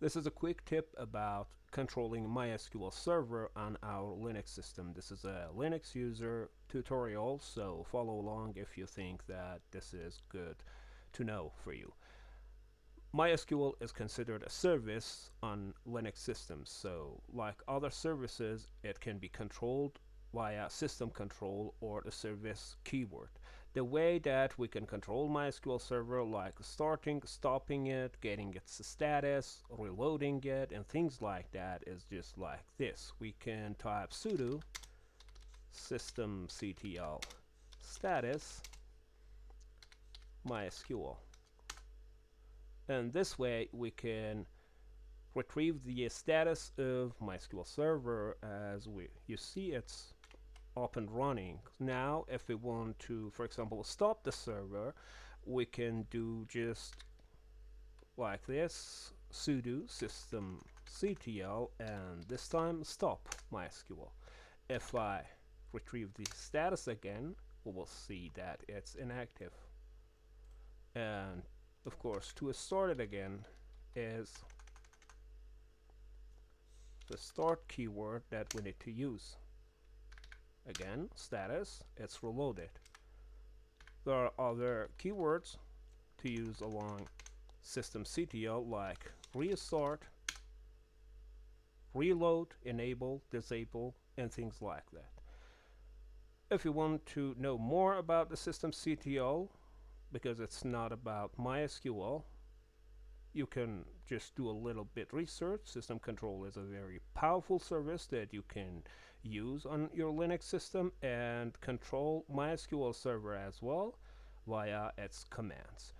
This is a quick tip about controlling MySQL server on our Linux system. This is a Linux user tutorial, so follow along if you think that this is good to know for you. MySQL is considered a service on Linux systems, so like other services, it can be controlled via system control or the service keyword. The way that we can control MySQL server, like starting, stopping it, getting its status, reloading it, and things like that, is just like this. We can type sudo ststemctl status MySQL, and this way we can retrieve the status of MySQL server. As you see, it's up and running. Now if we want to, for example, stop the server, we can do just like this, sudo systemctl, and this time stop MySQL. If I retrieve the status again, we will see that it's inactive. And of course, to start it again is the start keyword that we need to use. Again, status, it's reloaded. There are other keywords to use along systemctl, like restart, reload, enable, disable, and things like that. If you want to know more about the systemctl, because it's not about MySQL, you can just do a little bit research. System control is a very powerful service that you can use on your Linux system and control MySQL server as well via its commands.